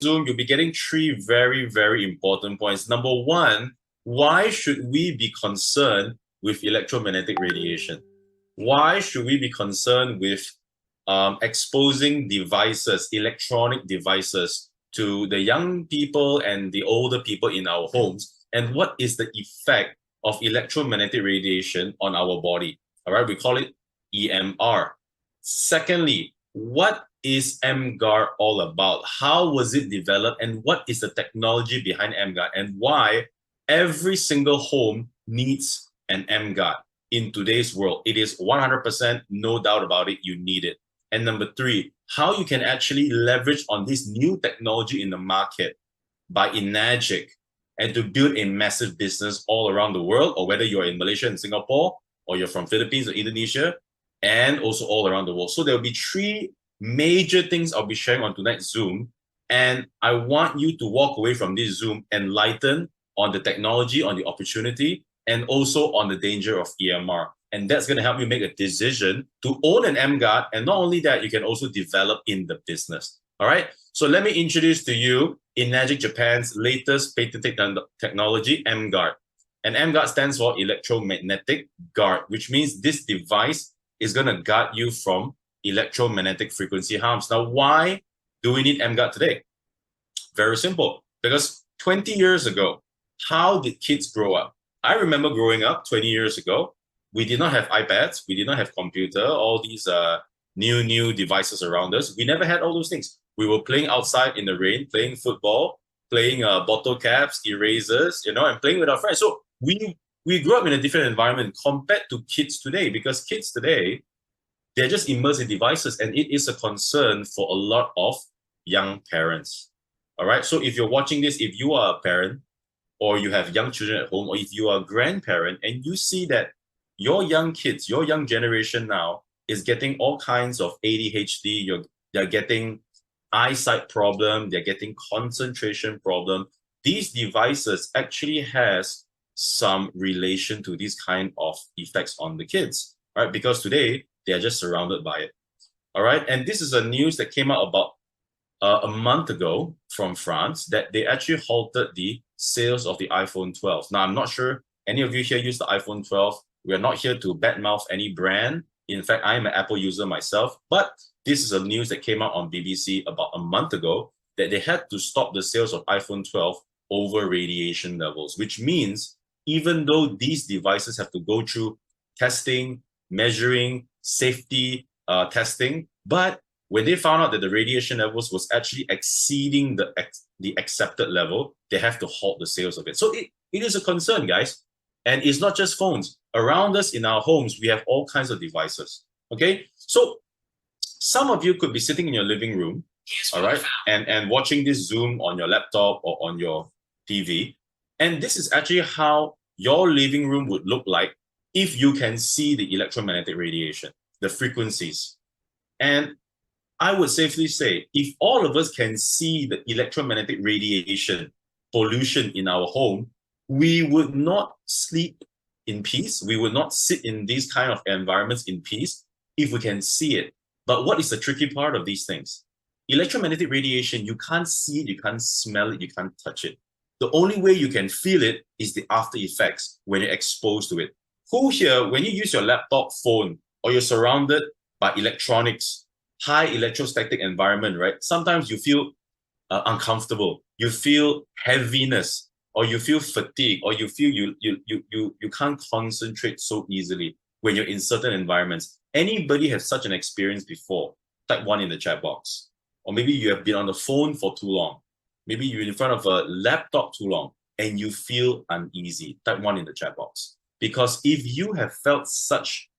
Zoom, you'll be getting three very, very important points. Number one, why should we be concerned with electromagnetic radiation? Why should we be concerned with exposing devices, electronic devices, to the young people and the older people in our homes? And what is the effect of electromagnetic radiation on our body? All right, we call it EMR. Secondly, what is emGuarde all about? How was it developed? And what is the technology behind emGuarde? And why every single home needs an emGuarde in today's world? It is 100%, no doubt about it, you need it. And number three, how you can actually leverage on this new technology in the market by emGuarde and to build a massive business all around the world, or whether you're in Malaysia and Singapore, or you're from Philippines or Indonesia, and also all around the world. So there'll be three major things I'll be sharing on tonight's Zoom. And I want you to walk away from this Zoom enlightened on the technology, on the opportunity, and also on the danger of EMR. And that's going to help you make a decision to own an emGuarde. And not only that, you can also develop in the business. All right. So let me introduce to you emGuarde Japan's latest patented technology, emGuarde. And emGuarde stands for electromagnetic guard, which means this device is going to guard you from electromagnetic frequency harms. Now, why do we need emGuarde today? Very simple. Because 20 years ago, how did kids grow up? I remember growing up 20 years ago, we did not have iPads, we did not have computer, all these new devices around us. We never had all those things. We were playing outside in the rain, playing football, playing bottle caps, erasers, and playing with our friends. So we grew up in a different environment compared to kids today, because kids today, they're just immersed in devices, and it is a concern for a lot of young parents. All right. So if you're watching this, if you are a parent or you have young children at home, or if you are a grandparent and you see that your young kids, your young generation now is getting all kinds of ADHD, they're getting eyesight problem, they're getting concentration problem, these devices actually has some relation to these kind of effects on the kids, right? Because today they're just surrounded by it. All right. And this is a news that came out about a month ago from France, that they actually halted the sales of the iPhone 12. Now, I'm not sure any of you here use the iPhone 12. We're not here to badmouth any brand. In fact, I'm an Apple user myself, but this is a news that came out on BBC about a month ago, that they had to stop the sales of iPhone 12 over radiation levels, which means even though these devices have to go through testing, measuring, safety testing, but when they found out that the radiation levels was actually exceeding the accepted level, they have to halt the sales of it. So it is a concern, guys. And it's not just phones. Around us in our homes, we have all kinds of devices. Okay? So some of you could be sitting in your living room, all right, and watching this Zoom on your laptop or on your TV. And this is actually how your living room would look like if you can see the electromagnetic radiation, the frequencies. And I would safely say, if all of us can see the electromagnetic radiation pollution in our home, we would not sleep in peace. We would not sit in these kind of environments in peace if we can see it. But what is the tricky part of these things? Electromagnetic radiation, you can't see it, you can't smell it, you can't touch it. The only way you can feel it is the after effects when you're exposed to it. Who here, when you use your laptop, phone, or you're surrounded by electronics, high electrostatic environment, right? Sometimes you feel uncomfortable, you feel heaviness, or you feel fatigue, or you feel you can't concentrate so easily when you're in certain environments. Anybody have such an experience before? Type 1 in the chat box. Or maybe you have been on the phone for too long. Maybe you're in front of a laptop too long and you feel uneasy. Type 1 in the chat box. Because if you have felt such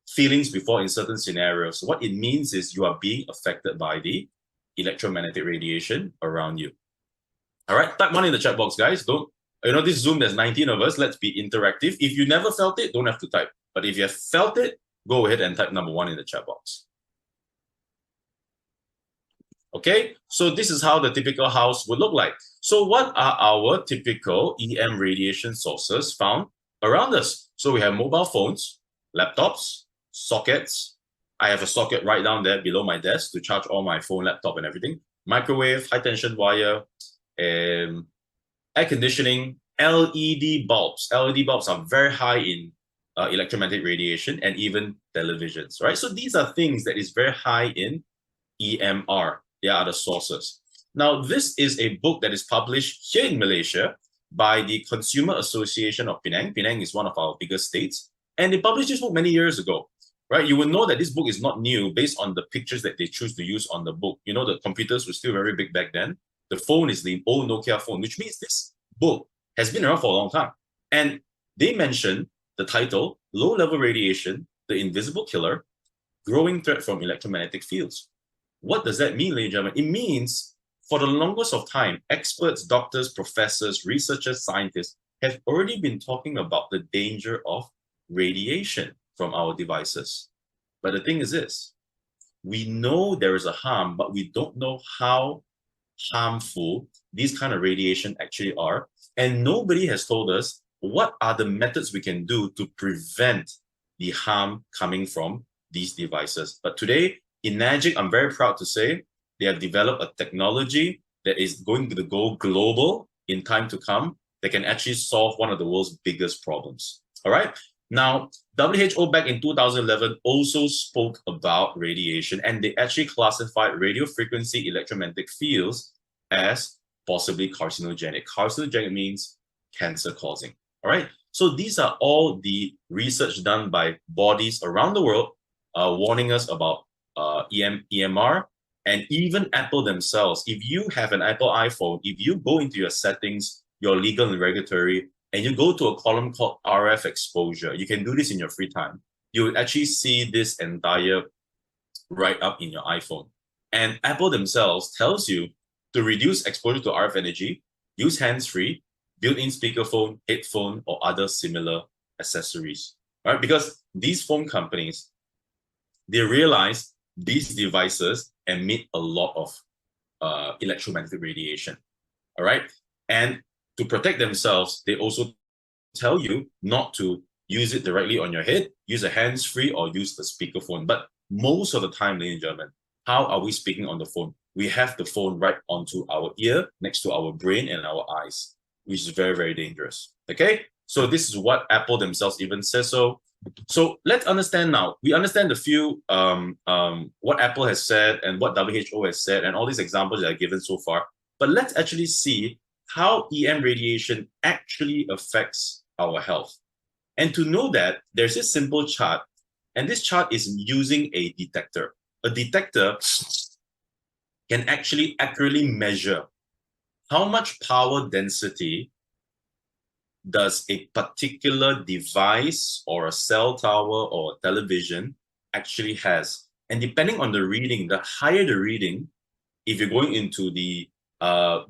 feelings before in certain scenarios, what it means is you are being affected by the electromagnetic radiation around you. All right, type 1 in the chat box, guys. This Zoom, there's 19 of us. Let's be interactive. If you never felt it, don't have to type. But if you have felt it, go ahead and type number 1 in the chat box. Okay, so this is how the typical house would look like. So what are our typical EM radiation sources found around us? So we have mobile phones, laptops, sockets. I have a socket right down there below my desk to charge all my phone, laptop, and everything. microwave, high tension wire, air conditioning, LED bulbs. LED bulbs are very high in electromagnetic radiation, and even televisions, right? So these are things that is very high in EMR. They are the sources. Now, this is a book that is published here in Malaysia by the Consumer Association of Penang. Penang is one of our biggest states. And they published this book many years ago, right? You will know that this book is not new based on the pictures that they choose to use on the book. You know, the computers were still very big back then. The phone is the old Nokia phone, which means this book has been around for a long time. And they mention the title, Low-Level Radiation, the Invisible Killer, Growing Threat from Electromagnetic Fields. What does that mean, ladies and gentlemen? It means for the longest of time, experts, doctors, professors, researchers, scientists have already been talking about the danger of radiation from our devices. But the thing is this, we know there is a harm, but we don't know how harmful these kind of radiation actually are. And nobody has told us what are the methods we can do to prevent the harm coming from these devices. But today, in enagic, I'm very proud to say, they have developed a technology that is going to go global in time to come that can actually solve one of the world's biggest problems. All right. Now, WHO back in 2011 also spoke about radiation, and they actually classified radio frequency electromagnetic fields as possibly carcinogenic. Carcinogenic means cancer causing. All right. So these are all the research done by bodies around the world warning us about EMR, and even Apple themselves. If you have an Apple iPhone, if you go into your settings, your legal and regulatory, and you go to a column called RF exposure, you can do this in your free time. You will actually see this entire write-up in your iPhone. And Apple themselves tells you to reduce exposure to RF energy, use hands-free, built-in speakerphone, headphone, or other similar accessories. Right? Because these phone companies, they realize these devices emit a lot of electromagnetic radiation. All right. And to protect themselves, they also tell you not to use it directly on your head, use a hands-free or use the speakerphone. But most of the time, ladies and gentlemen, how are we speaking on the phone? We have the phone right onto our ear, next to our brain and our eyes, which is very, very dangerous. Okay. So this is what Apple themselves even says so. So let's understand now. We understand the few what Apple has said and what WHO has said and all these examples that are given so far. But let's actually see how EM radiation actually affects our health. And to know that, there's this simple chart, and this chart is using a detector. A detector can actually accurately measure how much power density does a particular device or a cell tower or a television actually has. And depending on the reading, the higher the reading, if you're going into the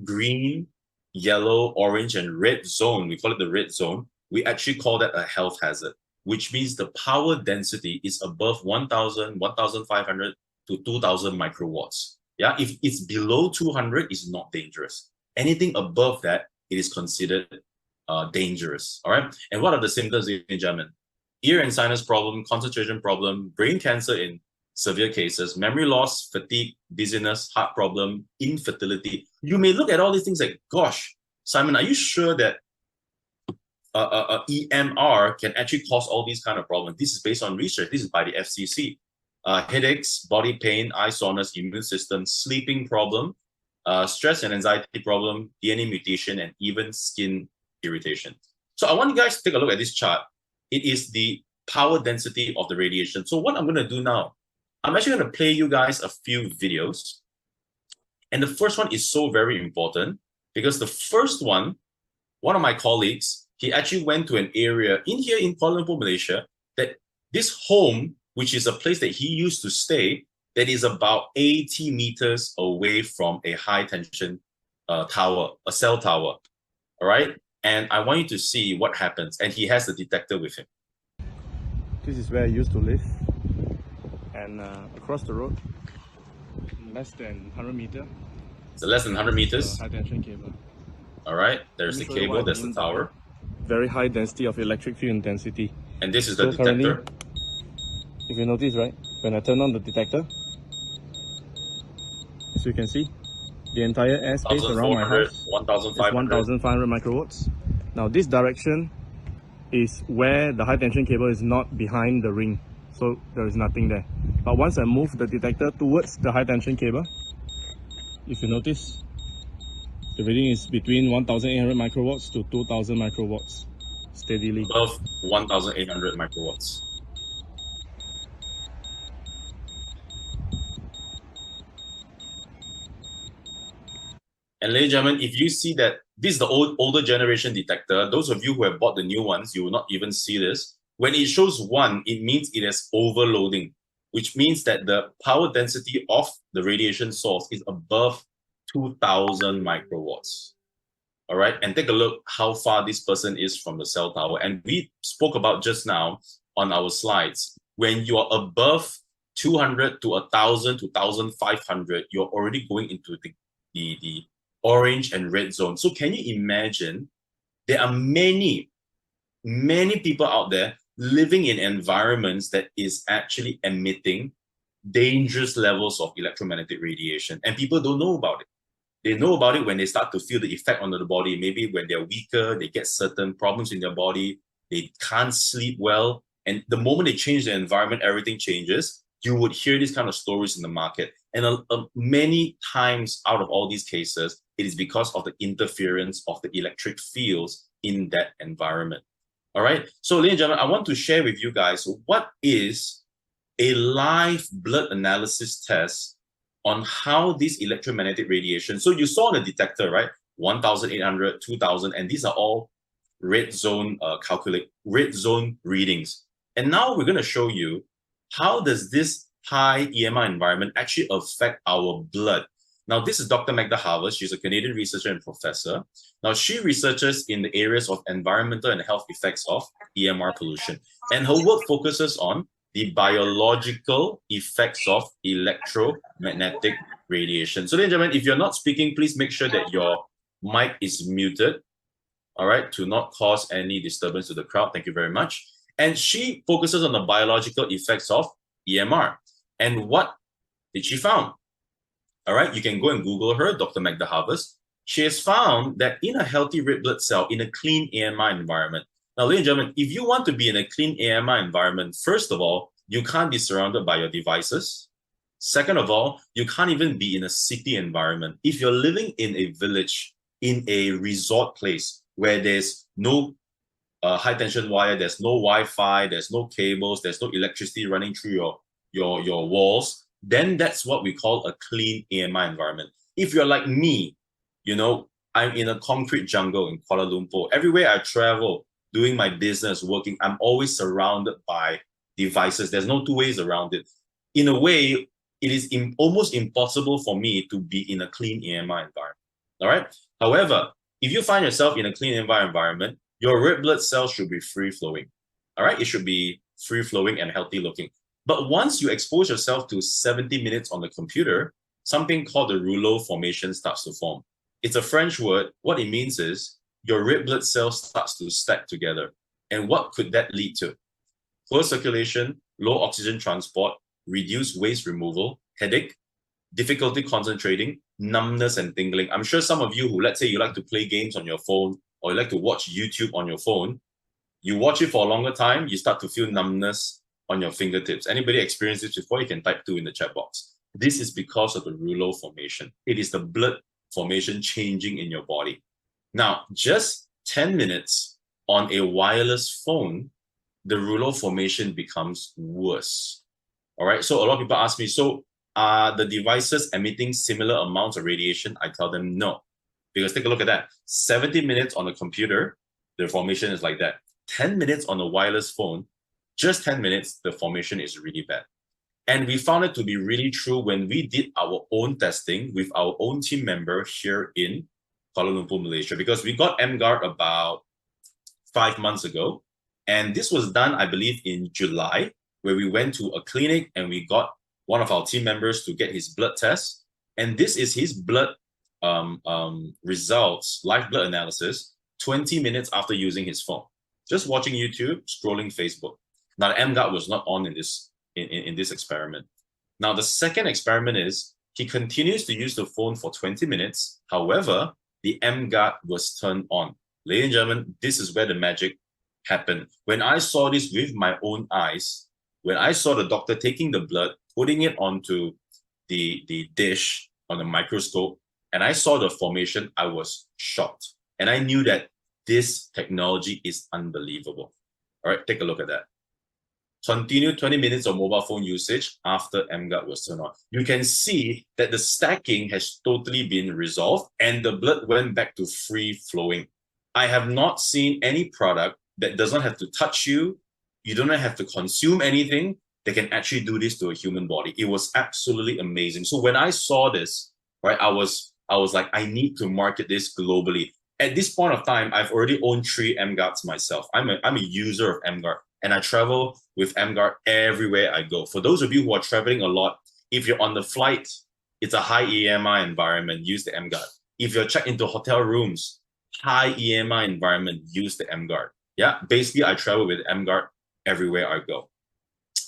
green, yellow, orange, and red zone, we call it the red zone, we actually call that a health hazard, which means the power density is above 1,000, 1,500 to 2,000 microwatts. Yeah, if it's below 200, it's not dangerous. Anything above that, it is considered dangerous. All right. And what are the symptoms in German? Ear and sinus problem, concentration problem, brain cancer in severe cases, memory loss, fatigue, dizziness, heart problem, infertility. You may look at all these things like, gosh, Simon, are you sure that EMR can actually cause all these kind of problems? This is based on research. This is by the FCC. Headaches, body pain, eye soreness, immune system, sleeping problem, stress and anxiety problem, DNA mutation, and even skin irritation. So I want you guys to take a look at this chart. It is the power density of the radiation. So what I'm going to do now, I'm actually going to play you guys a few videos. And the first one is so very important because the first one of my colleagues, he actually went to an area in here in Kuala Lumpur, Malaysia, that this home, which is a place that he used to stay, that is about 80 meters away from a high tension tower, a cell tower. All right. And I want you to see what happens. And he has the detector with him. This is where I used to live. And across the road, less than 100 meters. So less than 100 meters. High tension cable. All right. There's the cable. There's the tower. Very high density of electric field intensity. And this is the detector. If you notice, right, when I turn on the detector, as you can see, The entire airspace around my house is 1,500 microwatts. Now this direction is where the high tension cable is not behind the ring, so there is nothing there. But once I move the detector towards the high tension cable, if you notice, the reading is between 1,800 microwatts to 2,000 microwatts steadily. Above 1,800 microwatts. And ladies and gentlemen, if you see that this is the older generation detector, those of you who have bought the new ones, you will not even see this. When it shows 1, it means it has overloading, which means that the power density of the radiation source is above 2,000 microwatts. All right, and take a look how far this person is from the cell tower. And we spoke about just now on our slides, when you are above 200 to 1,000 to 1,500, you're already going into the orange and red zone. So can you imagine, there are many people out there living in environments that is actually emitting dangerous levels of electromagnetic radiation, and people don't know about it. They know about it when they start to feel the effect on the body. Maybe when they're weaker, they get certain problems in their body, they can't sleep well, and the moment they change the environment, everything changes. You would hear these kind of stories in the market. And many times out of all these cases, it is because of the interference of the electric fields in that environment. All right. So, ladies and gentlemen, I want to share with you guys what is a live blood analysis test on how this electromagnetic radiation. So you saw the detector, right? 1,800, 2,000, and these are all red zone red zone readings. And now we're going to show you how does this high EMI environment actually affect our blood. Now, this is Dr. Magda Harvest. She's a Canadian researcher and professor. Now, she researches in the areas of environmental and health effects of EMR pollution. And her work focuses on the biological effects of electromagnetic radiation. So, ladies and gentlemen, if you're not speaking, please make sure that your mic is muted, all right, to not cause any disturbance to the crowd. Thank you very much. And she focuses on the biological effects of EMR. And what did she found? All right, you can go and Google her, Dr. Magda Harvest. She has found that in a healthy red blood cell, in a clean AMI environment. Now, ladies and gentlemen, if you want to be in a clean AMI environment, first of all, you can't be surrounded by your devices. Second of all, you can't even be in a city environment. If you're living in a village, in a resort place where there's no high tension wire, there's no Wi-Fi, there's no cables, there's no electricity running through your walls, then that's what we call a clean AMI environment. If you're like me, you know, I'm in a concrete jungle in Kuala Lumpur. Everywhere I travel, doing my business, working, I'm always surrounded by devices. There's no two ways around it. In a way, it is almost impossible for me to be in a clean AMI environment. All right. However, if you find yourself in a clean AMI environment, your red blood cells should be free flowing. All right. It should be free flowing and healthy looking. But once you expose yourself to 70 minutes on the computer, something called the rouleau formation starts to form. It's a French word. What it means is your red blood cells starts to stack together. And what could that lead to? Poor circulation, low oxygen transport, reduced waste removal, headache, difficulty concentrating, numbness and tingling. I'm sure some of you who, let's say you like to play games on your phone or you like to watch YouTube on your phone, you watch it for a longer time, you start to feel numbness on your fingertips. Anybody experienced this before? You can type 2 in the chat box. This is because of the rouleau formation. It is the blood formation changing in your body. Now, just 10 minutes on a wireless phone, the rouleau formation becomes worse. All right. So a lot of people ask me, so are the devices emitting similar amounts of radiation? I tell them no, because take a look at that. 70 minutes on a computer, the formation is like that. 10 minutes on a wireless phone, just 10 minutes, the formation is really bad. And we found it to be really true when we did our own testing with our own team member here in Kuala Lumpur, Malaysia, because we got emGuarde about 5 months ago. And this was done, I believe, in July, where we went to a clinic and we got one of our team members to get his blood test. And this is his blood results, live blood analysis, 20 minutes after using his phone. Just watching YouTube, scrolling Facebook. Now, the emGuarde was not on in this experiment. Now, the second experiment is He continues to use the phone for 20 minutes. However, the emGuarde was turned on. Ladies and gentlemen, this is where the magic happened. When I saw this with my own eyes, when I saw the doctor taking the blood, putting it onto the dish on the microscope, and I saw the formation, I was shocked. And I knew that this technology is unbelievable. All right, take a look at that. Continue 20 minutes of mobile phone usage after emGuarde was turned on. You can see that the stacking has totally been resolved and the blood went back to free flowing. I have not seen any product that does not have to touch you. You don't have to consume anything. They can actually do this to a human body. It was absolutely amazing. So when I saw this, right, I was like, I need to market this globally. At this point of time, I've already owned 3 emGuardes myself. I'm a user of emGuarde, and I travel with emGuarde everywhere I go. For those of you who are traveling a lot, if you're on the flight, it's a high EMI environment, use the emGuarde. If you're checked into hotel rooms, high EMI environment, use the emGuarde. Yeah, basically I travel with emGuarde everywhere I go.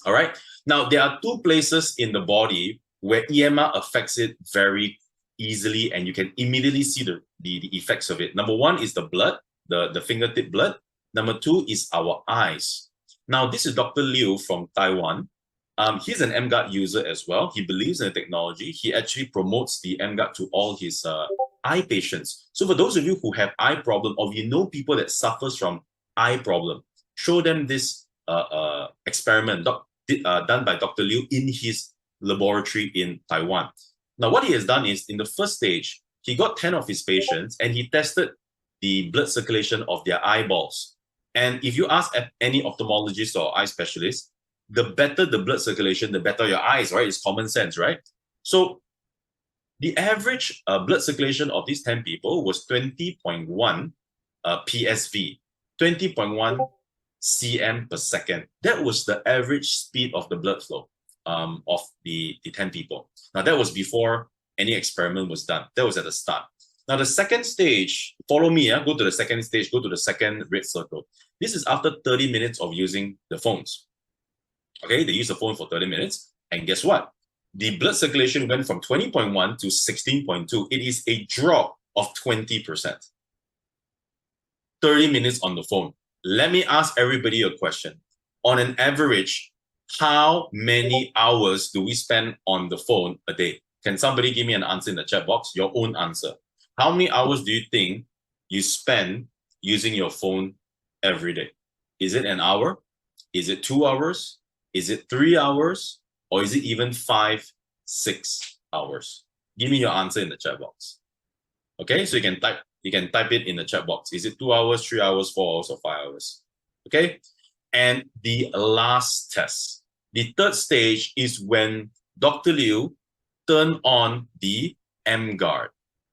All right. Now, there are 2 places in the body where EMR affects it very easily, and you can immediately see the effects of it. Number 1 is the blood, the fingertip blood. Number 2 is our eyes. Now, this is Dr. Liu from Taiwan. He's an emGuarde user as well. He believes in the technology. He actually promotes the emGuarde to all his eye patients. So for those of you who have eye problem, or you know people that suffers from eye problem, show them this experiment done by Dr. Liu in his laboratory in Taiwan. Now, what he has done is, in the first stage, he got 10 of his patients and he tested the blood circulation of their eyeballs. And if you ask any ophthalmologist or eye specialist, the better the blood circulation, the better your eyes, right? It's common sense, right? So the average blood circulation of these 10 people was 20.1 PSV, 20.1 cm per second. That was the average speed of the blood flow of the 10 people. Now, that was before any experiment was done. That was at the start. Now, the second stage, follow me, go to the second stage, go to the second red circle. This is after 30 minutes of using the phones. Okay, they use the phone for 30 minutes. And guess what? The blood circulation went from 20.1 to 16.2. It is a drop of 20%. 30 minutes on the phone. Let me ask everybody a question. On an average, how many hours do we spend on the phone a day? Can somebody give me an answer in the chat box? Your own answer. How many hours do you think you spend using your phone every day? Is it an hour? Is it 2 hours? Is it 3 hours? Or is it even 5, 6 hours? Give me your answer in the chat box. Okay, so you can type it in the chat box. Is it 2 hours, 3 hours, 4 hours, or 5 hours? Okay. And the last test, the third stage, is when Dr. Liu turned on the emGuarde.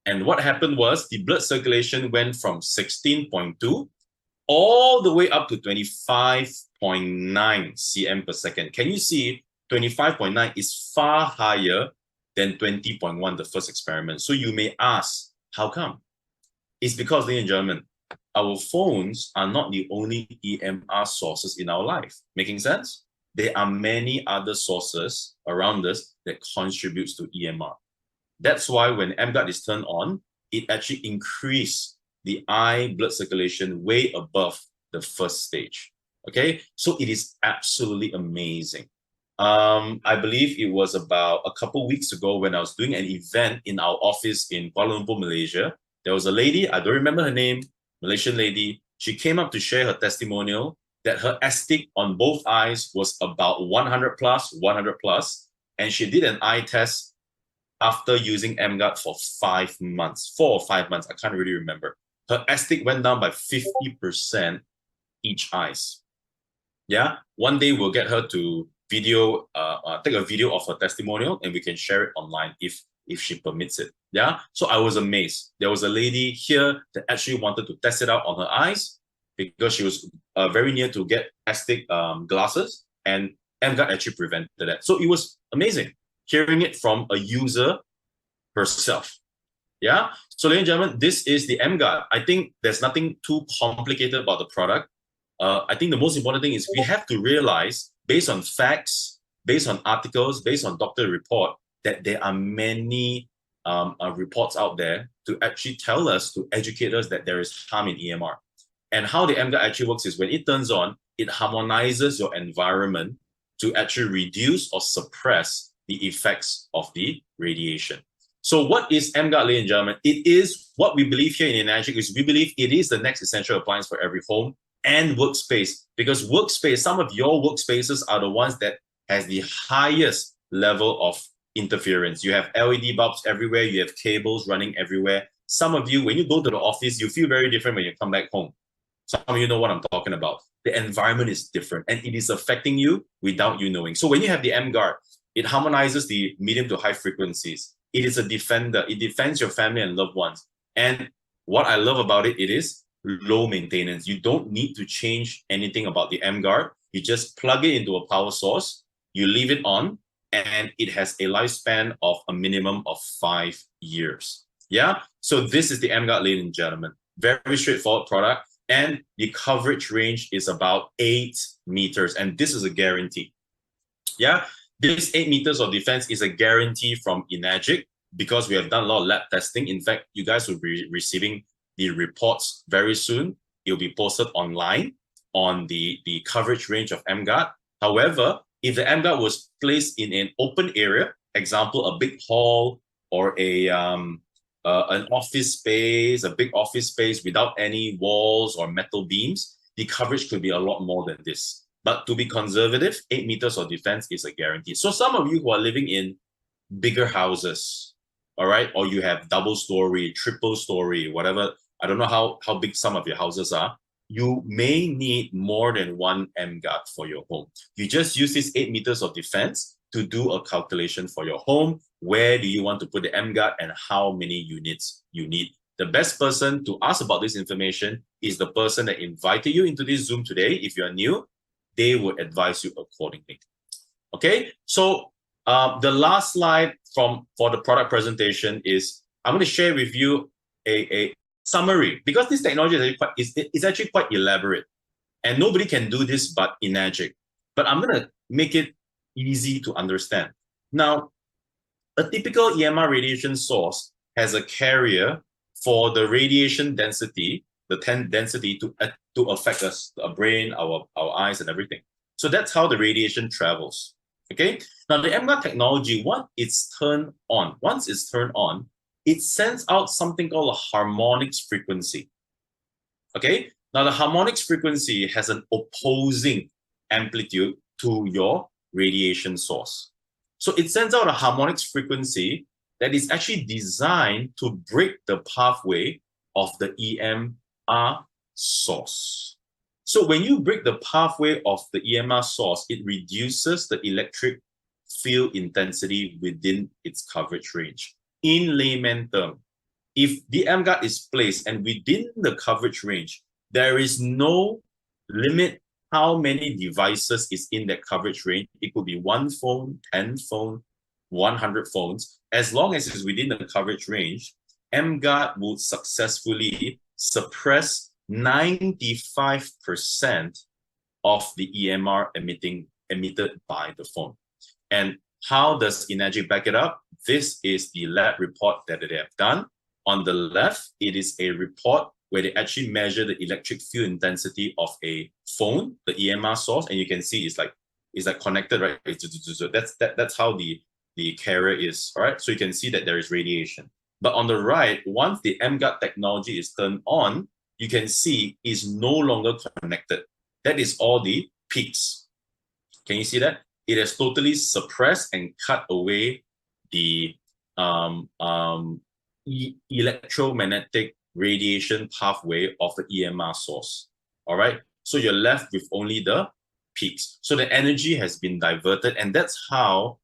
And what happened was the blood circulation went from 16.2 all the way up to 25.9 cm per second. Can you see 25.9 is far higher than 20.1, the first experiment? So you may ask, how come? It's because, ladies and gentlemen, our phones are not the only EMR sources in our life. Making sense? There are many other sources around us that contributes to EMR. That's why when emGuarde is turned on, it actually increased the eye blood circulation way above the first stage. Okay, so it is absolutely amazing. I believe it was about a couple weeks ago when I was doing an event in our office in Kuala Lumpur, Malaysia. There was a lady, I don't remember her name, Malaysian lady. She came up to share her testimonial that her astig on both eyes was about 100 plus, and she did an eye test after using emGuarde for 5 months, 4 or 5 months, I can't really remember. Her astig went down by 50% each eyes. Yeah, one day we'll get her to take a video of her testimonial, and we can share it online if she permits it. Yeah, so I was amazed. There was a lady here that actually wanted to test it out on her eyes because she was very near to get astig glasses, and emGuarde actually prevented that. So it was amazing hearing it from a user herself. Yeah, so ladies and gentlemen, this is the emGuarde. I think there's nothing too complicated about the product. I think the most important thing is we have to realize, based on facts, based on articles, based on doctor report, that there are many reports out there to actually tell us, to educate us that there is harm in EMR. And how the emGuarde actually works is when it turns on, it harmonizes your environment to actually reduce or suppress the effects of the radiation. So what is emGuarde, ladies and gentlemen? It is what we believe here in Enagic is we believe it is the next essential appliance for every home and workspace, because workspace, some of your workspaces are the ones that has the highest level of interference. You have LED bulbs everywhere, you have cables running everywhere. Some of you, when you go to the office, you feel very different when you come back home. Some of you know what I'm talking about. The environment is different and it is affecting you without you knowing. So when you have the emGuarde, it harmonizes the medium to high frequencies. It is a defender. It defends your family and loved ones. And what I love about it, it is low maintenance. You don't need to change anything about the emGuarde. You just plug it into a power source, you leave it on, and it has a lifespan of a minimum of 5 years. Yeah, so this is the emGuarde, ladies and gentlemen. Very straightforward product, and the coverage range is about 8 meters, and this is a guarantee. Yeah, this 8 meters of defense is a guarantee from Enagic because we have done a lot of lab testing. In fact, you guys will be receiving the reports very soon. It will be posted online on the coverage range of emGuarde. However, if the emGuarde was placed in an open area, example, a big hall or an office space, a big office space without any walls or metal beams, the coverage could be a lot more than this. But to be conservative, 8 meters of defense is a guarantee. So some of you who are living in bigger houses, all right, or you have double story, triple story, whatever, I don't know how big some of your houses are, you may need more than one emGuarde for your home. You just use this 8 meters of defense to do a calculation for your home. Where do you want to put the emGuarde and how many units you need? The best person to ask about this information is the person that invited you into this Zoom today. If you're new, they will advise you accordingly. Okay, so the last slide for the product presentation is I'm going to share with you a summary, because this technology is actually quite elaborate and nobody can do this but Enagic. But I'm going to make it easy to understand. Now, a typical EMR radiation source has a carrier for the radiation density, the density to affect us, our brain, our eyes, and everything. So that's how the radiation travels. Okay. Now the emGuarde technology, once it's turned on, it sends out something called a harmonics frequency. Okay. Now the harmonics frequency has an opposing amplitude to your radiation source. So it sends out a harmonics frequency that is actually designed to break the pathway of the EMR source. So when you break the pathway of the EMR source, it reduces the electric field intensity within its coverage range. In layman term, if the emGuarde is placed and within the coverage range, there is no limit how many devices is in that coverage range. It could be 1 phone, 10 phones, 100 phones. As long as it's within the coverage range, emGuarde will successfully suppress 95% of the EMR emitted by the phone. And how does Enagic back it up? This is the lab report that they have done. On the left, it is a report where they actually measure the electric field intensity of a phone, the EMR source, and you can see it's like connected, right? That's how the carrier is, all right? So you can see that there is radiation. But on the right, once the emGuarde technology is turned on, you can see is no longer connected. That is all the peaks. Can you see that? It has totally suppressed and cut away the electromagnetic radiation pathway of the EMR source. All right. So you're left with only the peaks. So the energy has been diverted, and that's how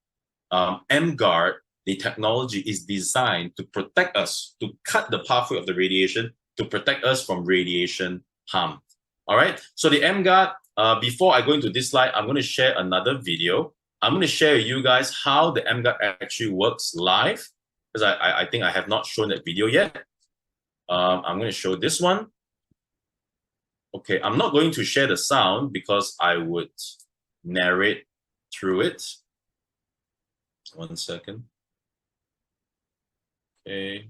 emGuarde, the technology, is designed to protect us, to cut the pathway of the radiation, to protect us from radiation harm. All right. So the emGuarde, before I go into this slide, I'm going to share another video. I'm going to share with you guys how the emGuarde actually works live, because I think I have not shown that video yet. I'm going to show this one. Okay, I'm not going to share the sound because I would narrate through it. 1 second. Okay.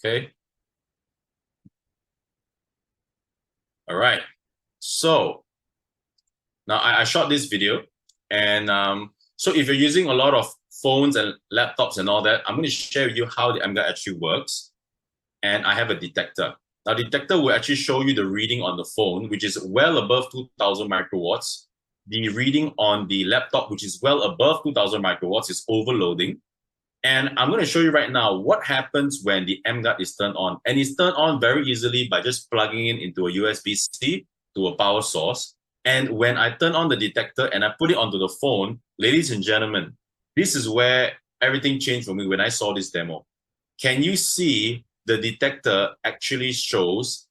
Okay. All right. So now I shot this video, and so if you're using a lot of phones and laptops and all that, I'm going to share with you how the emGuarde actually works. And I have a detector. Now, the detector will actually show you the reading on the phone, which is well above 2000 microwatts. The reading on the laptop, which is well above 2000 microwatts, is overloading. And I'm going to show you right now what happens when the emGuarde is turned on. And it's turned on very easily by just plugging it into a USB-C to a power source. And when I turn on the detector and I put it onto the phone, ladies and gentlemen, this is where everything changed for me when I saw this demo. Can you see the detector actually shows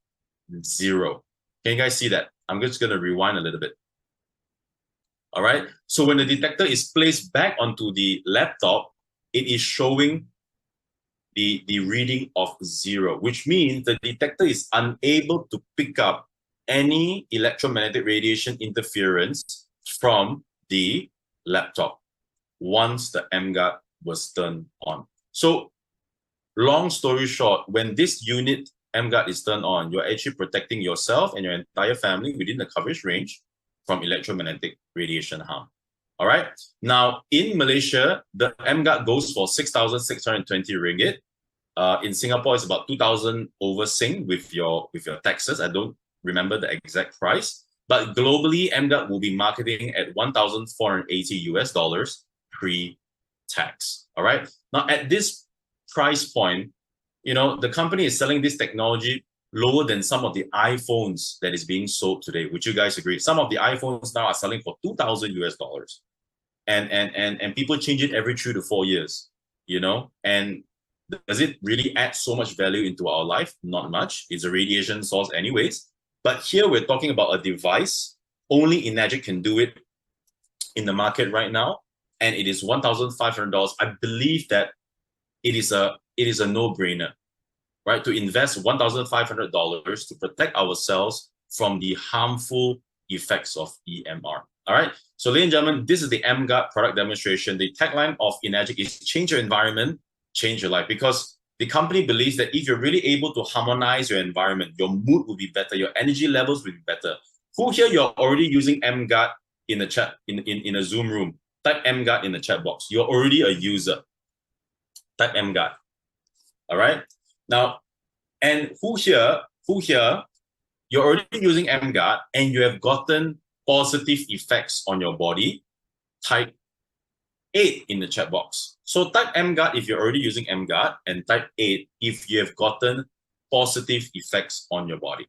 0? Can you guys see that? I'm just going to rewind a little bit. All right. So when the detector is placed back onto the laptop, it is showing the reading of 0, which means the detector is unable to pick up any electromagnetic radiation interference from the laptop once the emGuarde was turned on. So long story short, when this unit emGuarde is turned on, you're actually protecting yourself and your entire family within the coverage range from electromagnetic radiation harm. All right. Now, in Malaysia, the emGuarde goes for 6,620 ringgit. In Singapore, it's about 2,000 over Sing with your taxes. I don't remember the exact price, but globally, emGuarde will be marketing at 1,480 US dollars pre-tax. All right. Now, at this price point, you know, the company is selling this technology lower than some of the iPhones that is being sold today. Would you guys agree? Some of the iPhones now are selling for 2,000 US dollars. And people change it every 3 to 4 years, you know? And does it really add so much value into our life? Not much. It's a radiation source anyways. But here we're talking about a device. Only emGuarde can do it in the market right now. And it is $1,500. I believe that it is a no-brainer, right? To invest $1,500 to protect ourselves from the harmful effects of EMR. All right. So, ladies and gentlemen, this is the emGuarde product demonstration. The tagline of emGuarde is change your environment, change your life, because the company believes that if you're really able to harmonize your environment, your mood will be better, your energy levels will be better. Who here you're already using emGuarde in the chat, in a Zoom room? Type emGuarde in the chat box. You're already a user. Type emGuarde. All right. Now, and who here, you're already using emGuarde and you have gotten positive effects on your body? Type 8 in the chat box. So type emGuarde if you're already using emGuarde, and type 8 if you have gotten positive effects on your body.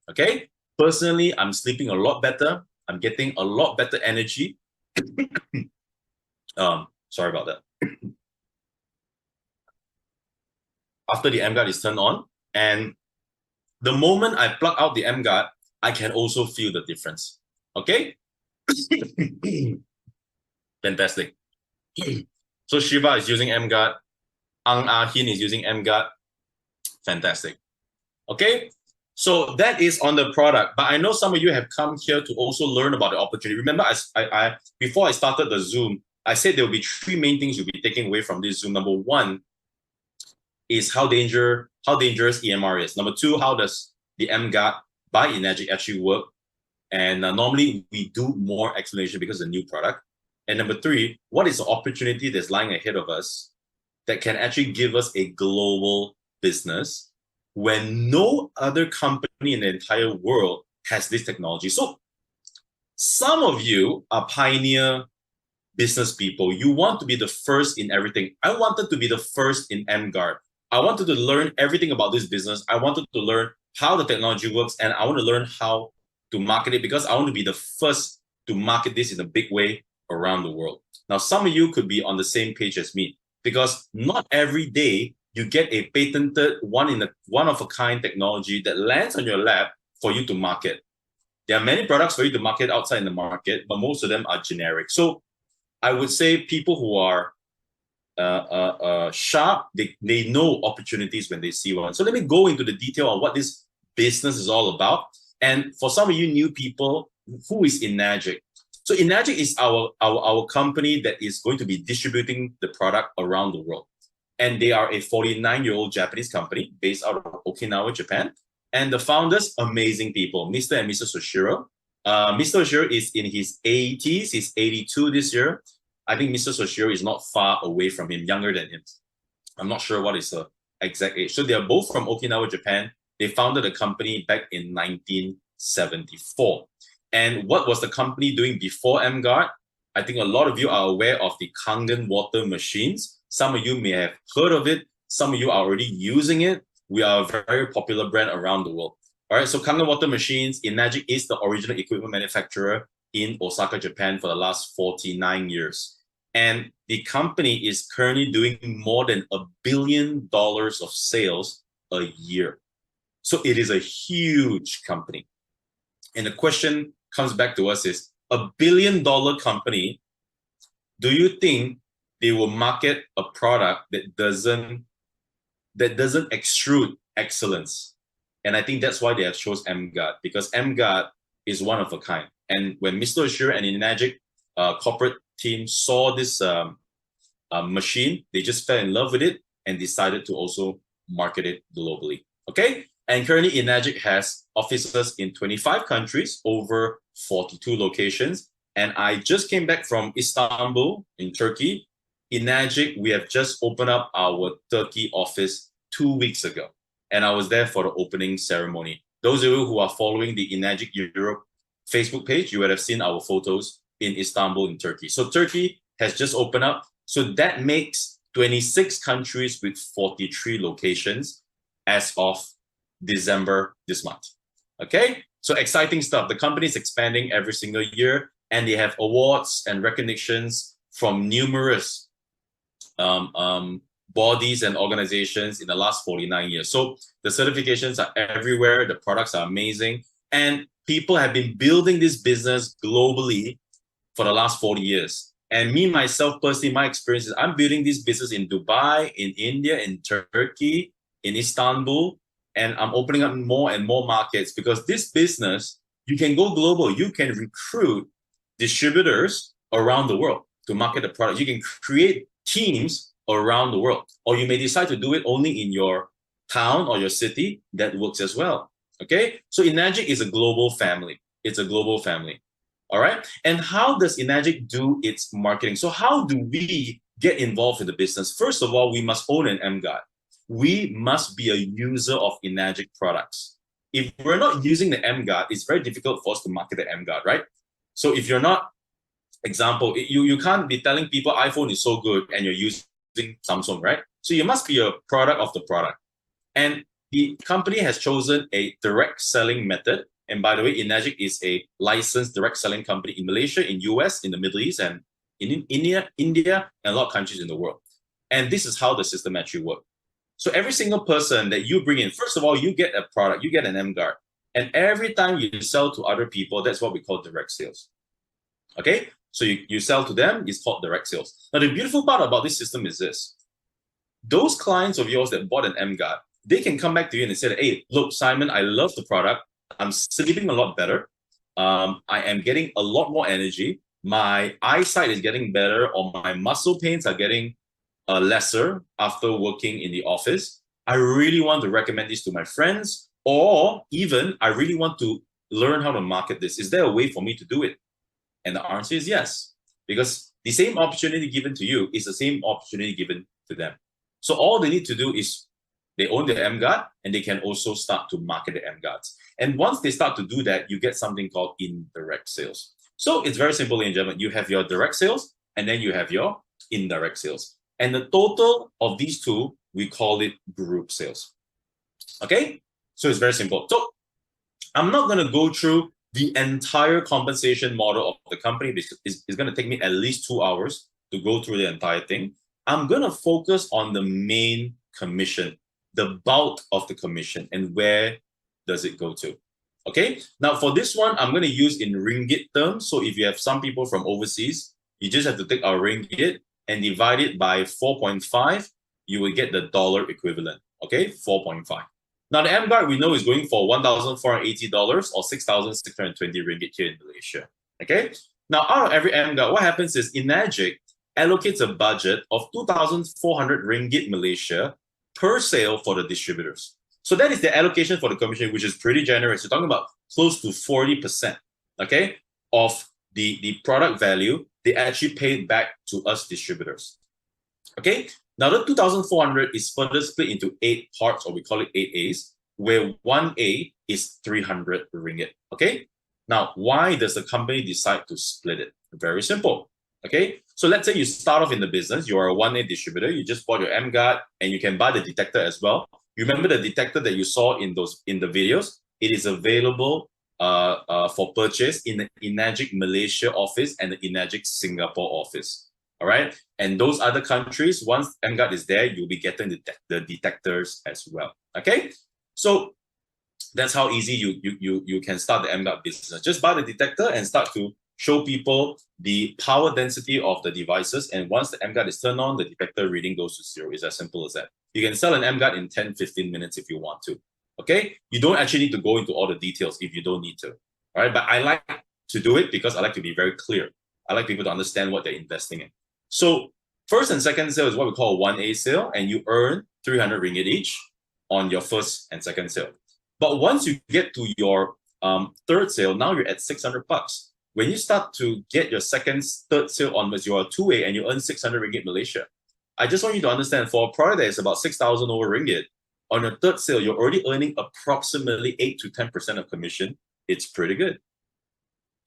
Okay? Personally, I'm sleeping a lot better. I'm getting a lot better energy. Sorry about that. After the emGuarde is turned on, and the moment I plug out the emGuarde, I can also feel the difference. Okay? Fantastic. So Shiva is using emGuarde. Ang Ah-hin is using emGuarde. Fantastic. Okay? So that is on the product. But I know some of you have come here to also learn about the opportunity. Remember, I before I started the Zoom, I said there will be 3 main things you'll be taking away from this Zoom. Number 1 is how dangerous EMR is. Number 2, how does the emGuarde by emGuarde actually work? And normally we do more explanation because it's a new product. And number 3, what is the opportunity that's lying ahead of us that can actually give us a global business when no other company in the entire world has this technology? So some of you are pioneer business people. You want to be the first in everything. I wanted to be the first in emGuarde. I wanted to learn everything about this business. I wanted to learn how the technology works, and I want to learn how to market it because I want to be the first to market this in a big way around the world. Now, some of you could be on the same page as me because not every day you get a patented one-of-a-kind technology that lands on your lap for you to market. There are many products for you to market outside in the market, but most of them are generic. So I would say people who are sharp, they know opportunities when they see one. So let me go into the detail on what this business is all about. And for some of you new people, who is emGuarde? So emGuarde is our company that is going to be distributing the product around the world. And they are a 49-year-old Japanese company based out of Okinawa, Japan. And the founders, amazing people, Mr. and Mrs. Soshiro. Mr. Soshiro is in his 80s. He's 82 this year. I think Mr. Soshiro is not far away from him, younger than him. I'm not sure what is the exact age. So they are both from Okinawa, Japan. They founded the company back in 1974. And what was the company doing before emGuarde? I think a lot of you are aware of the Kangen water machines. Some of you may have heard of it. Some of you are already using it. We are a very popular brand around the world. All right, so Kangen water machines, emGuarde is the original equipment manufacturer in Osaka, Japan for the last 49 years. And the company is currently doing more than $1 billion of sales a year. So it is a huge company. And the question comes back to us is, $1 billion company, do you think they will market a product that doesn't extrude excellence? And I think that's why they have chose emGuarde, because emGuarde is one of a kind. And when Mr. Ashura and emGuarde corporate team saw this machine, they just fell in love with it and decided to also market it globally. Okay? And currently emGuarde has offices in 25 countries, over 42 locations. And I just came back from Istanbul in Turkey. emGuarde, we have just opened up our Turkey office 2 weeks ago. And I was there for the opening ceremony. Those of you who are following the emGuarde Europe Facebook page, you would have seen our photos in Istanbul in Turkey. So Turkey has just opened up. So that makes 26 countries with 43 locations as of December this month. Okay, so exciting stuff. The company is expanding every single year, and they have awards and recognitions from numerous bodies and organizations in the last 49 years. So the certifications are everywhere. The products are amazing, and people have been building this business globally for the last 40 years. And me, myself, personally, my experience is I'm building this business in Dubai, in India, in Turkey, in Istanbul, and I'm opening up more and more markets, because this business, you can go global. You can recruit distributors around the world to market the product. You can create teams around the world, or you may decide to do it only in your town or your city. That works as well. Okay, so emGuarde is a global family. It's a global family. All right, and how does emGuarde do its marketing? So how do we get involved in the business? First of all, we must own an emGuarde. We must be a user of emGuarde products. If we're not using the emGuarde, it's very difficult for us to market the emGuarde, right? So if you're not, example, you can't be telling people iPhone is so good and you're using Samsung, right? So you must be a product of the product. And the company has chosen a direct selling method. And by the way, emGuarde is a licensed direct selling company in Malaysia, in US, in the Middle East, and in India, and a lot of countries in the world. And this is how the system actually works. So every single person that you bring in, first of all, you get a product, you get an emGuarde. And every time you sell to other people, that's what we call direct sales. Okay? So you sell to them, it's called direct sales. Now, the beautiful part about this system is this. Those clients of yours that bought an emGuarde, they can come back to you and say, hey, look, Simon, I love the product. I'm sleeping a lot better. I am getting a lot more energy. My eyesight is getting better, or my muscle pains are getting lesser after working in the office. I really want to recommend this to my friends, or even I really want to learn how to market this. Is there a way for me to do it? And the answer is yes, because the same opportunity given to you is the same opportunity given to them. So all they need to do is they own the emGuarde, and they can also start to market the emGuardes. And once they start to do that, you get something called indirect sales. So it's very simple, ladies and gentlemen. You have your direct sales, and then you have your indirect sales. And the total of these two, we call it group sales. Okay? So it's very simple. So I'm not going to go through the entire compensation model of the company, because it's going to take me at least 2 hours to go through the entire thing. I'm going to focus on the main commission, the bulk of the commission, and where does it go to. Okay? Now for this one, I'm going to use in ringgit terms. So if you have some people from overseas, you just have to take our ringgit and divide it by 4.5, you will get the dollar equivalent. Okay, 4.5. Now the emGuarde we know is going for $1,480 or 6,620 ringgit here in Malaysia. Okay, Now, out of every emGuarde, what happens is emGuarde allocates a budget of 2,400 ringgit Malaysia per sale for the distributors. So that is the allocation for the commission, which is pretty generous. You're talking about close to 40%, okay, of the product value they actually paid back to us distributors. Okay, now the 2,400 is further split into 8 parts, or we call it 8 A's, where 1A is 300 ringgit. Okay, now why does the company decide to split it? Very simple. Okay, so let's say you start off in the business, you are a 1A distributor, you just bought your emGuarde, and you can buy the detector as well. You remember the detector that you saw in the videos? It is available for purchase in the emGuarde Malaysia office and the emGuarde Singapore office. All right, and those other countries, once emGuarde is there, you'll be getting the detectors as well. Okay, so that's how easy you can start the emGuarde business. Just buy the detector and start to show people the power density of the devices. And once the emGuarde is turned on, the detector reading goes to 0. It's as simple as that. You can sell an emGuarde in 10-15 minutes if you want to. Okay, you don't actually need to go into all the details if you don't need to. All right, but I like to do it because I like to be very clear. I like people to understand what they're investing in. So first and second sale is what we call a 1A sale, and you earn 300 ringgit each on your first and second sale. But once you get to your third sale, now you're at 600 bucks. When you start to get your second, third sale onwards, you're a 2A and you earn 600 ringgit Malaysia. I just want you to understand, for a product that is about 6,000 over ringgit, on your third sale, you're already earning approximately 8 to 10% of commission. It's pretty good.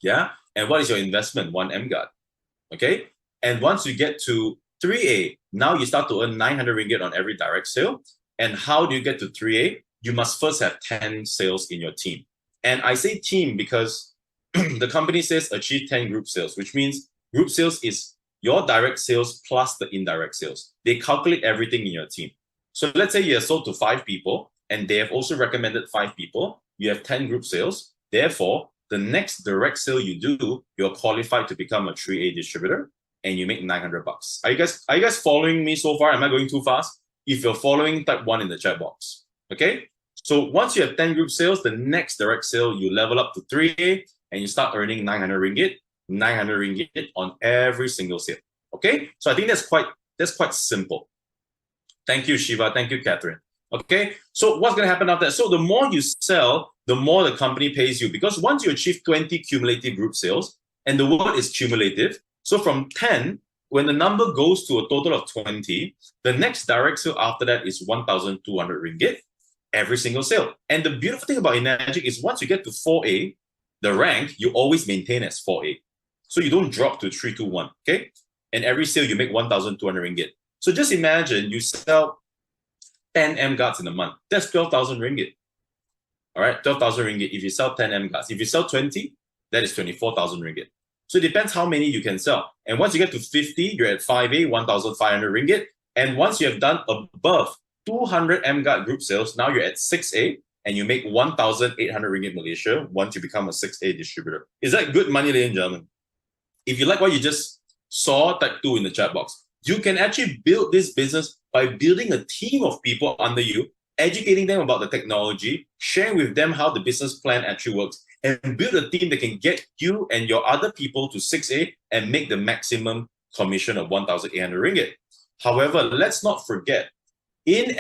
Yeah. And what is your investment? 1 emGuarde. Okay. And once you get to 3A, now you start to earn 900 ringgit on every direct sale. And how do you get to 3A? You must first have 10 sales in your team. And I say team because the company says achieve 10 group sales, which means group sales is your direct sales plus the indirect sales. They calculate everything in your team. So let's say you have sold to 5 people and they have also recommended 5 people. You have 10 group sales. Therefore, the next direct sale you do, you're qualified to become a 3A distributor and you make 900 bucks. Are you guys following me so far? Am I going too fast? If you're following, type 1 in the chat box. Okay? So once you have 10 group sales, the next direct sale, you level up to 3A and you start earning 900 ringgit on every single sale. Okay? So I think that's quite simple. Thank you, Shiva. Thank you, Catherine. Okay? So what's going to happen after that? So the more you sell, the more the company pays you, because once you achieve 20 cumulative group sales, and the word is cumulative, so from 10, when the number goes to a total of 20, the next direct sale after that is 1,200 ringgit every single sale. And the beautiful thing about emGuarde is once you get to 4A, the rank, you always maintain as 4A. So you don't drop to 3, 2, 1, okay? And every sale you make 1,200 ringgit. So just imagine you sell 10 emGuardes in a month. That's 12,000 ringgit. All right, 12,000 ringgit if you sell 10 emGuardes. If you sell 20, that is 24,000 ringgit. So it depends how many you can sell. And once you get to 50, you're at 5A, 1,500 ringgit. And once you have done above 200 emGuarde group sales, now you're at 6A and you make 1,800 ringgit Malaysia once you become a 6A distributor. Is that good money, ladies and gentlemen? If you like what you just saw, type 2 in the chat box. You can actually build this business by building a team of people under you, educating them about the technology, sharing with them how the business plan actually works, and build a team that can get you and your other people to 6A and make the maximum commission of 1,800 ringgit. However, let's not forget, in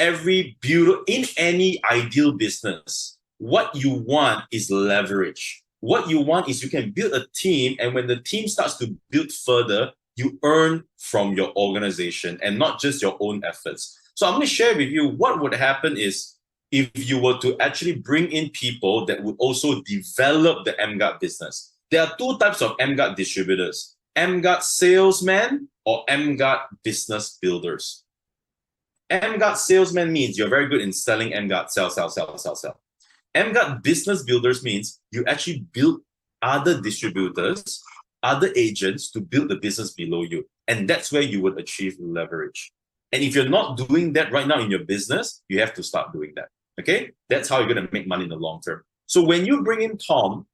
any ideal business, what you want is leverage. What you want is you can build a team, and when the team starts to build further, you earn from your organization and not just your own efforts. So I'm going to share with you what would happen is if you were to actually bring in people that would also develop the emGuarde business. There are 2 types of emGuarde distributors: emGuarde salesmen or emGuarde business builders. emGuarde salesman means you're very good in selling emGuarde, sell. emGuarde business builders means you actually build other distributors, other agents to build the business below you. And that's where you would achieve leverage. And if you're not doing that right now in your business, you have to start doing that. Okay? That's how you're going to make money in the long term. So when you bring in Tom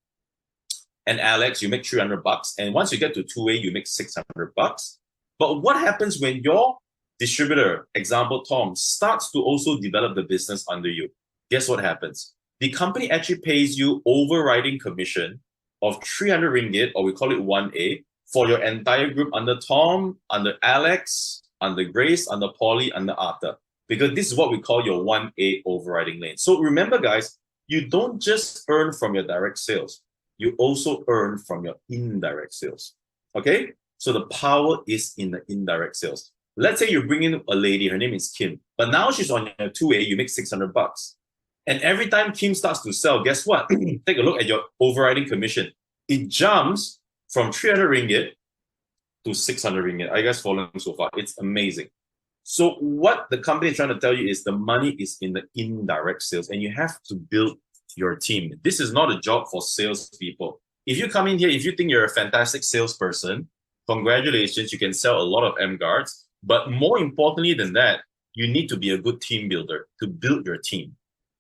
and Alex, you make 300 bucks. And once you get to 2A, you make 600 bucks. But what happens when your distributor, example Tom, starts to also develop the business under you? Guess what happens? The company actually pays you overriding commission of 300 ringgit, or we call it 1A, for your entire group under Tom, under Alex, under Grace, under Polly, under Arthur. Because this is what we call your 1A overriding lane. So remember, guys, you don't just earn from your direct sales. You also earn from your indirect sales. Okay? So the power is in the indirect sales. Let's say you bring in a lady, her name is Kim, but now she's on your 2A, you make 600 bucks. And every time Kim starts to sell, guess what? Take a look at your overriding commission. It jumps from 300 ringgit to 600 ringgit. Are you guys following so far? It's amazing. So what the company is trying to tell you is the money is in the indirect sales, and you have to build your team. This is not a job for salespeople. If you come in here, if you think you're a fantastic salesperson, congratulations, you can sell a lot of emGuardes. But more importantly than that, you need to be a good team builder to build your team.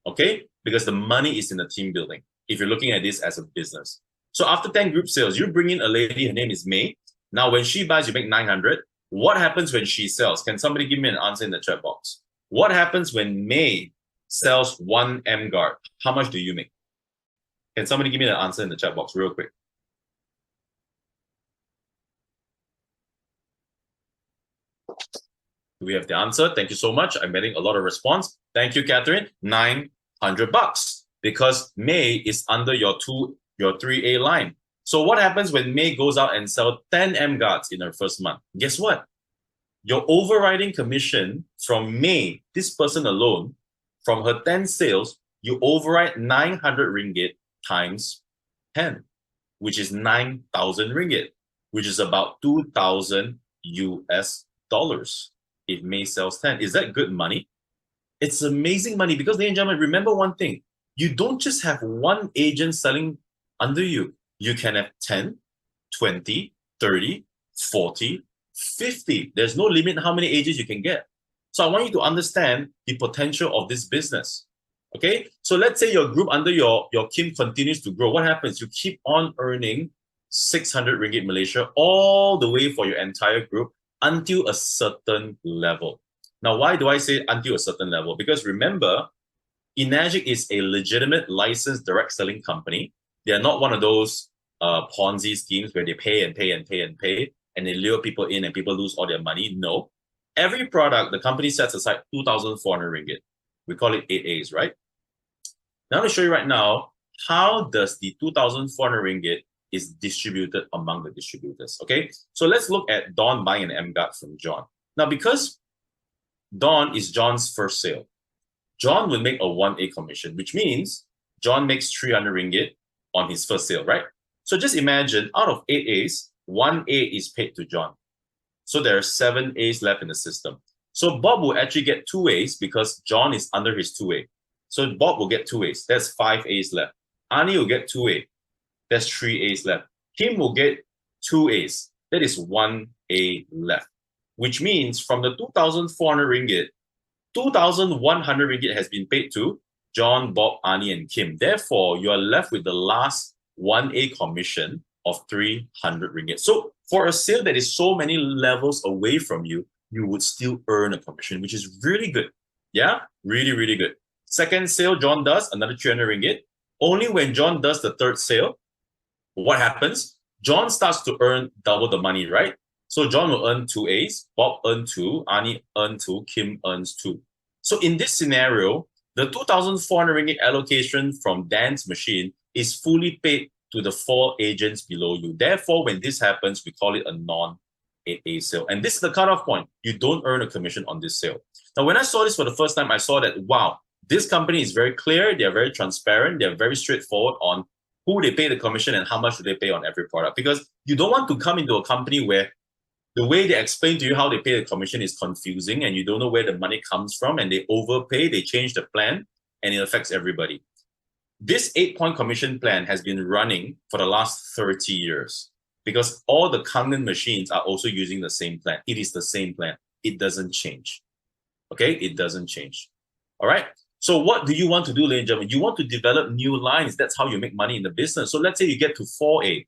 Okay? Because the money is in the team building, if you're looking at this as a business. So after 10 group sales, you bring in a lady, her name is May. Now, when she buys, you make 900. What happens when she sells? Can somebody give me an answer in the chat box? What happens when May sells 1 emGuarde? How much do you make? Can somebody give me the answer in the chat box real quick? Do we have the answer? Thank you so much. I'm getting a lot of response. Thank you, Catherine. 900 bucks, because May is under your 3A line. So what happens when May goes out and sells 10 emGuardes in her first month? Guess what? Your overriding commission from May, this person alone, from her 10 sales, you override 900 ringgit times 10, which is 9,000 ringgit, which is about 2,000 US dollars. If May sells 10, is that good money? It's amazing money, because, ladies and gentlemen, remember one thing. You don't just have one agent selling under you. You can have 10, 20, 30, 40, 50. There's no limit how many agents you can get. So I want you to understand the potential of this business. Okay? So let's say your group under your Kim continues to grow. What happens? You keep on earning 600 ringgit Malaysia all the way for your entire group until a certain level. Now, why do I say until a certain level? Because remember, emGuarde is a legitimate licensed direct selling company. They are not one of those Ponzi schemes where they pay and pay and pay and pay, and they lure people in and people lose all their money. No. Every product, the company sets aside 2,400 ringgit. We call it 8As, right? Now, I'm going to show you right now, how does the 2,400 ringgit is distributed among the distributors, okay? So let's look at Dawn buying an emGuarde from John. Now, because Dawn is John's first sale, John will make a 1A commission, which means John makes 300 ringgit on his first sale, right? So just imagine, out of 8As, 1A is paid to John. So there are 7 A's left in the system. So Bob will actually get 2 A's because John is under his 2A. So Bob will get 2 A's. That's 5 A's left. Ani will get 2A. That's 3 A's left. Kim will get 2 A's. That is 1 A left. Which means from the 2,400 ringgit, 2,100 ringgit has been paid to John, Bob, Ani, and Kim. Therefore, you are left with the last 1A commission of 300 ringgit. So for a sale that is so many levels away from you, you would still earn a commission, which is really good. Yeah, really, really good. Second sale, John does another 300 ringgit. Only when John does the third sale, what happens? John starts to earn double the money, right? So John will earn 2 A's, Bob earns 2, Ani earns 2, Kim earns 2. So in this scenario, the 2,400 ringgit allocation from Dan's machine is fully paid to the 4 agents below you. Therefore, when this happens, we call it a non-8A sale. And this is the cutoff point. You don't earn a commission on this sale. Now, when I saw this for the first time, I saw that, wow, this company is very clear. They're very transparent. They're very straightforward on who they pay the commission and how much do they pay on every product. Because you don't want to come into a company where the way they explain to you how they pay the commission is confusing and you don't know where the money comes from and they overpay, they change the plan, and it affects everybody. This 8-point commission plan has been running for the last 30 years because all the Kangen machines are also using the same plan. It is the same plan. It doesn't change. Okay? It doesn't change. All right? So what do you want to do, ladies and gentlemen? You want to develop new lines. That's how you make money in the business. So let's say you get to 4A.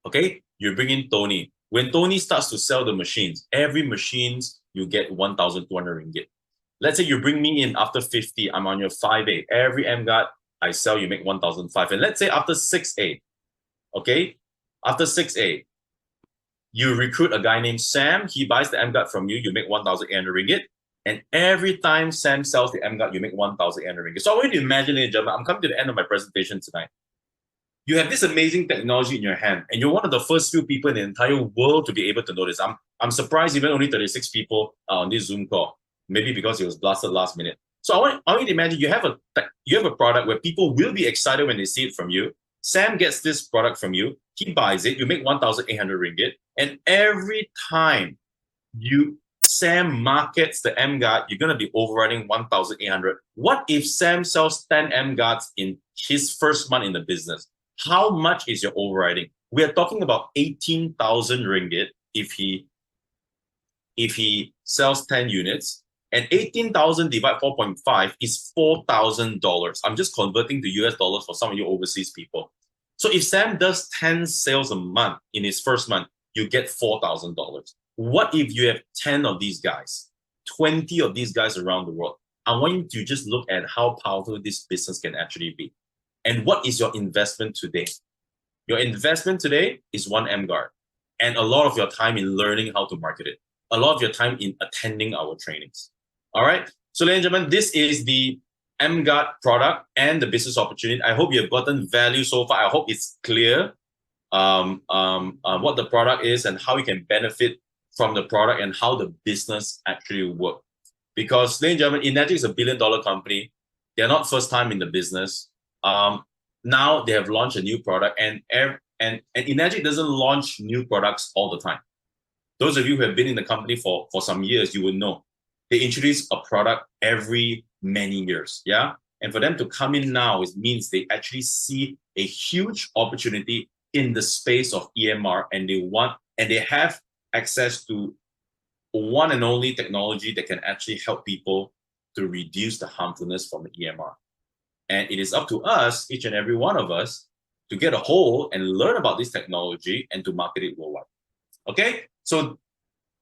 Okay? You bring in Tony. When Tony starts to sell the machines, every machines you get 1,200 ringgit. Let's say you bring me in after 50. I'm on your 5A. Every emGuarde I sell, you make 1,500. And let's say after 6A, Okay, after 6A, you recruit a guy named Sam. He buys the emGuarde from you. You make 1,800 ringgit. And every time Sam sells the emGuarde, you make 1,800 ringgit. So I want you to imagine, ladies and gentlemen, I'm coming to the end of my presentation tonight. You have this amazing technology in your hand, and you're one of the first few people in the entire world to be able to know this. I'm surprised even only 36 people are on this Zoom call, maybe because it was blasted last minute. So I want you to imagine you have a product where people will be excited when they see it from you. Sam gets this product from you. He buys it. You make 1,800 ringgit. And every time Sam markets the emGuarde, you're going to be overriding 1,800. What if Sam sells 10 emGuardes in his first month in the business? How much is your overriding? We are talking about 18,000 ringgit if he sells 10 units. And 18,000 divided 4.5 is $4,000. I'm just converting to US dollars for some of you overseas people. So if Sam does 10 sales a month in his first month, you get $4,000. What if you have 10 of these guys, 20 of these guys around the world? I want you to just look at how powerful this business can actually be. And what is your investment today? Your investment today is one emGuarde and a lot of your time in learning how to market it, a lot of your time in attending our trainings. All right. So, ladies and gentlemen, this is the emGuarde product and the business opportunity. I hope you have gotten value so far. I hope it's clear what the product is and how you can benefit from the product and how the business actually works. Because, ladies and gentlemen, emGuarde is a billion-dollar company. They're not first time in the business. Now they have launched a new product, and emGuarde doesn't launch new products all the time. Those of you who have been in the company for some years, you will know they introduce a product every many years. Yeah. And for them to come in now, it means they actually see a huge opportunity in the space of EMR, and they have access to one and only technology that can actually help people to reduce the harmfulness from the EMR. And it is up to us, each and every one of us, to get a hold and learn about this technology and to market it worldwide. Okay, so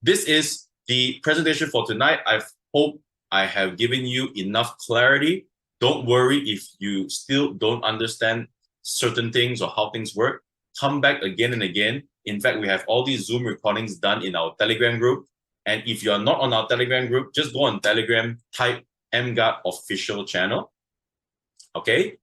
this is the presentation for tonight. I hope I have given you enough clarity. Don't worry if you still don't understand certain things or how things work. Come back again and again. In fact, we have all these Zoom recordings done in our Telegram group. And if you're not on our Telegram group, just go on Telegram, type emGuarde official channel. Okay,